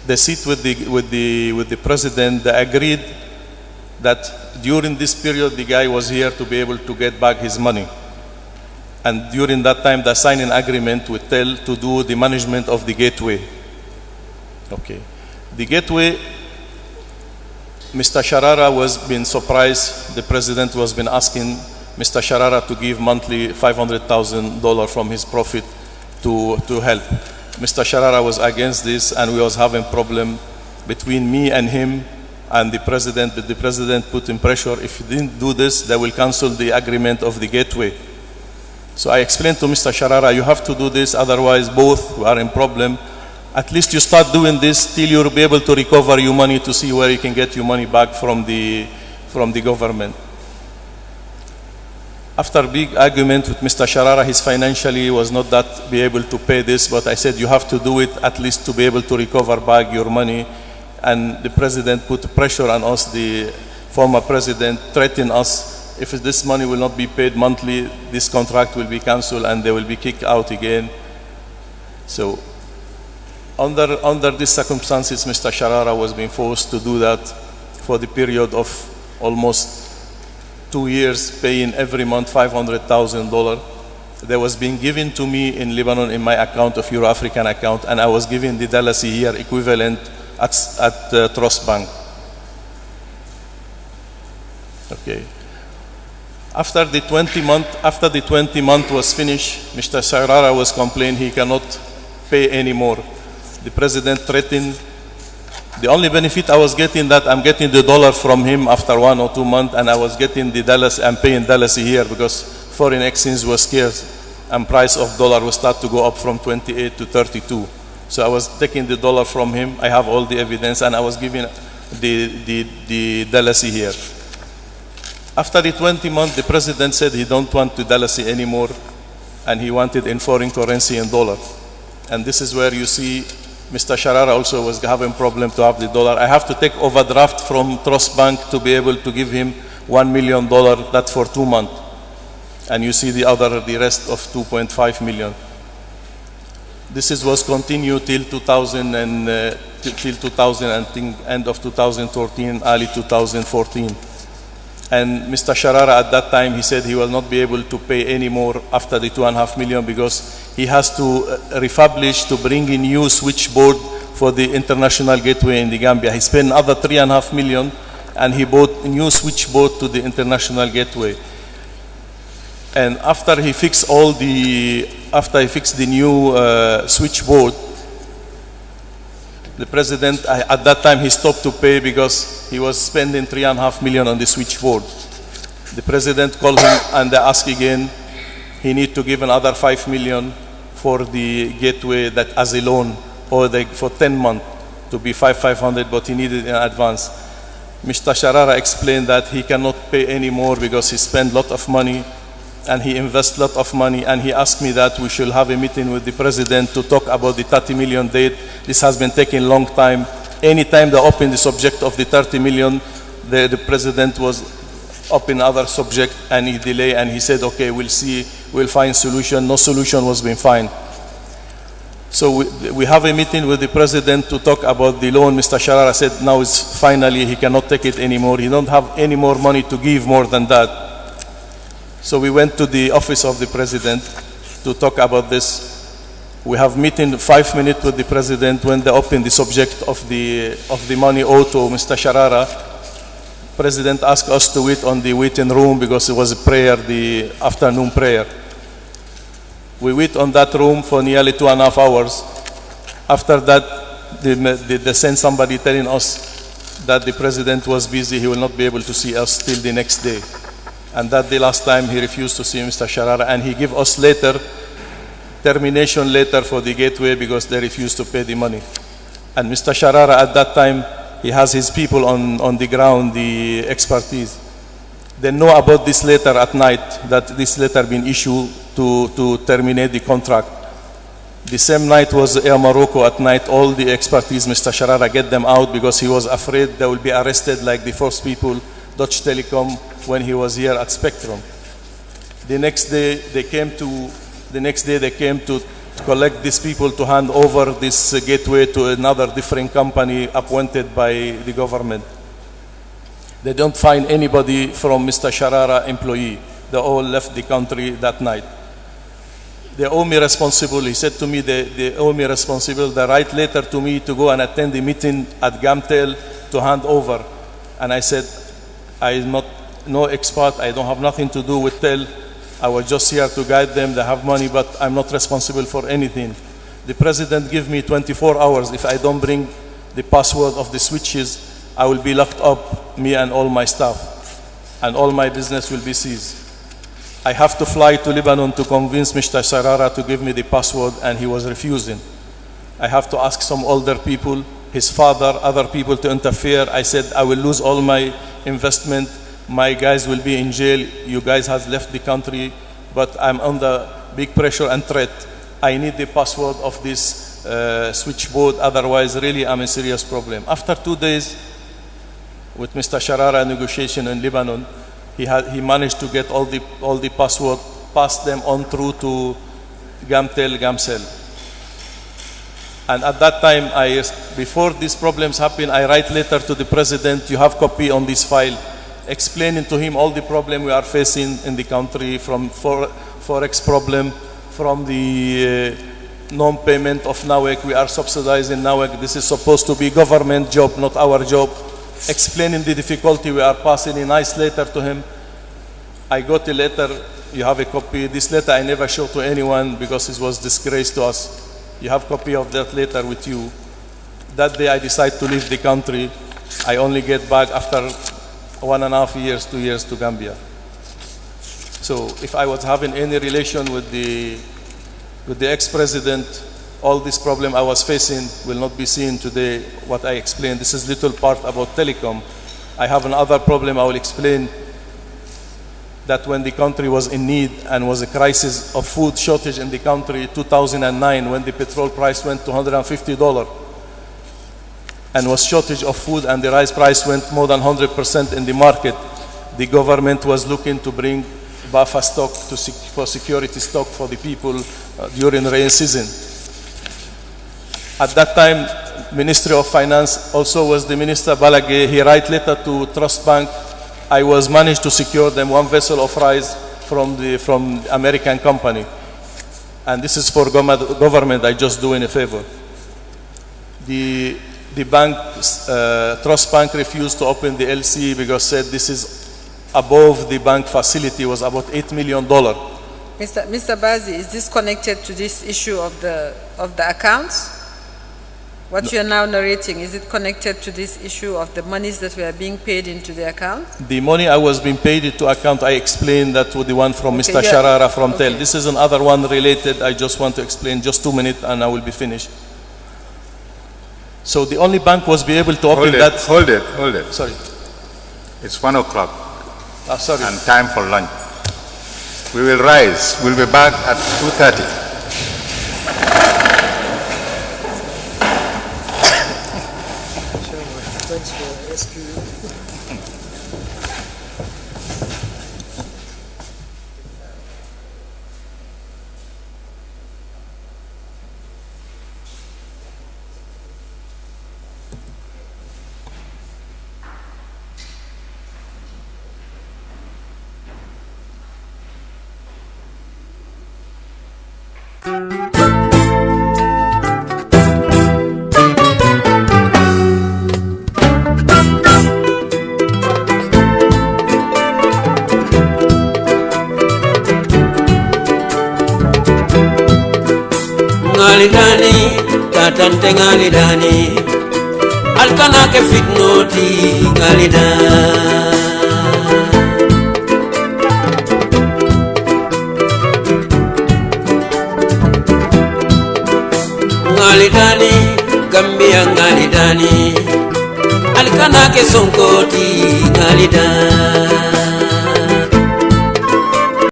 They sit with the president. They agreed that during this period, the guy was here to be able to get back his money. And during that time, they signed an agreement with TEL to do the management of the gateway. Okay. The gateway, Mr. Sharara was being surprised. The president was been asking Mr. Sharara to give monthly $500,000 from his profit to help. Mr. Sharara was against this, and we was having problem between me and him and the president. But the president put in pressure, if you didn't do this, they will cancel the agreement of the gateway. So I explained to Mr. Sharara, you have to do this, otherwise both are in problem. At least you start doing this till you'll be able to recover your money, to see where you can get your money back from the government. After a big argument with Mr. Sharara, his financially was not that be able to pay this, but I said you have to do it at least to be able to recover back your money. And the president put pressure on us. The former president threatened us, if this money will not be paid monthly, this contract will be cancelled and they will be kicked out again. So under these circumstances, Mr. Sharara was being forced to do that for the period of almost 2 years, paying every month $500,000. That was being given to me in Lebanon in my account of Euro African account, and I was given the Dalasi here equivalent at Trust Bank. Okay. After the 20 month was finished, Mr. Sharara was complaining he cannot pay anymore. The president threatened. The only benefit I was getting, that I'm getting the dollar from him after 1 or 2 months, and I was getting the Dalasi, I'm paying Dalasi here because foreign exchange was scarce and price of dollar will start to go up from 28 to 32. So I was taking the dollar from him. I have all the evidence, and I was giving the Dalasi here. After the 20 months, the president said he don't want the Dalasi anymore, and he wanted in foreign currency in dollar. And this is where you see Mr. Sharara also was having problem to have the dollar. I have to take overdraft from Trust Bank to be able to give him $1 million, that for 2 months. And you see the rest of 2.5 million. This was continued till 2000 and I think end of 2013, early 2014. And Mr. Sharara at that time, he said he will not be able to pay any more after the 2.5 million because he has to refurbish, to bring a new switchboard for the international gateway in the Gambia. He spent another 3.5 million and he bought a new switchboard to the international gateway. And after he fixed the new switchboard, the president, at that time, he stopped to pay because he was spending 3.5 million on the switchboard. The president called him and they asked again, he need to give another 5 million for the gateway that as a loan, or for 10 months to be 500, but he needed in advance. Mr. Sharara explained that he cannot pay any more because he spent a lot of money and he invests a lot of money, and he asked me that we should have a meeting with the president to talk about the 30 million debt. This has been taking a long time. Anytime they open the subject of the 30 million, the president was open other subject and he delayed, and he said, okay, we'll see, we'll find solution. No solution was being found. So we have a meeting with the president to talk about the loan. Mr. Sharara said now it's finally, he cannot take it anymore. He don't have any more money to give more than that. So we went to the office of the president to talk about this. We have meeting 5 minutes with the president. When they opened the subject of the money owed to Mr. Sharara, president asked us to wait on the waiting room because it was a prayer, the afternoon prayer. We wait on that room for nearly 2.5 hours. After that, they sent somebody telling us that the president was busy. He will not be able to see us till the next day. And that the last time he refused to see Mr. Sharara, and he gave us later, termination letter for the gateway because they refused to pay the money. And Mr. Sharara at that time, he has his people on the ground, the expertise. They know about this letter at night, that this letter been issued to terminate the contract. The same night was Air Morocco at night. All the expertise, Mr. Sharara get them out because he was afraid they will be arrested like the first people, Dutch Telecom, when he was here at Spectrum. The next day they came to to collect these people to hand over this gateway to another different company appointed by the government. They don't find anybody from Mr. Sharara employee. They all left the country that night. They owe me responsible. He said to me, they owe me responsible. They write letter to me to go and attend the meeting at Gamtel to hand over. And I said, I'm not no expert. I don't have nothing to do with TEL. I was just here to guide them. They have money, but I'm not responsible for anything. The president gave me 24 hours. If I don't bring the password of the switches, I will be locked up, me and all my staff, and all my business will be seized. I have to fly to Lebanon to convince Mr. Sharara to give me the password, and he was refusing. I have to ask some older people, his father, other people to interfere. I said, I will lose all my investment. My guys will be in jail. You guys have left the country, but I'm under big pressure and threat. I need the password of this switchboard, otherwise really I'm in serious problem. After 2 days with Mr. Sharara negotiation in Lebanon, he managed to get all the password, passed them on through to Gamcel. And at that time, before these problems happen, I write letter to the president. You have copy on this file, explaining to him all the problem we are facing in the country, from forex problem, from the non-payment of NAWEC. We are subsidizing NAWEC. This is supposed to be government job, not our job. Explaining the difficulty we are passing, a nice letter to him. I got a letter, you have a copy. This letter I never showed to anyone because it was disgrace to us. You have a copy of that letter with you. That day I decided to leave the country. I only get back after 1.5 years, 2 years to Gambia. So if I was having any relation with the ex-president, all this problem I was facing will not be seen today, what I explained. This is little part about telecom. I have another problem I will explain, that when the country was in need and was a crisis of food shortage in the country, 2009, when the petrol price went to $150 and was shortage of food and the rice price went more than 100% in the market, the government was looking to bring buffer stock for security stock for the people during rain season. At that time, Ministry of Finance also was the Minister Balagé. He write letter to Trust Bank. I was managed to secure them 1 vessel of rice from the American company. And this is for government, I just doing a favor. The bank, Trust Bank refused to open the LC because said this is above the bank facility, was about $8 million. Mr. Bazi, is this connected to this issue of the accounts? What you are now narrating, is it connected to this issue of the monies that were being paid into the account? The money I was being paid into account, I explained that to the one from Mr. Sharara from TEL. This is another one related. I just want to explain, just 2 minutes and I will be finished. So the only bank was be able to open that. Hold it. Sorry. It's 1 o'clock. Sorry. And time for lunch. We will rise. We'll be back at 2:30. Ngalidani, tatante ngalidani, alkana ke fitnoti ngalidani. Ngalidani, Gambia ngalidani, alkana ke sonkoti ngalidani.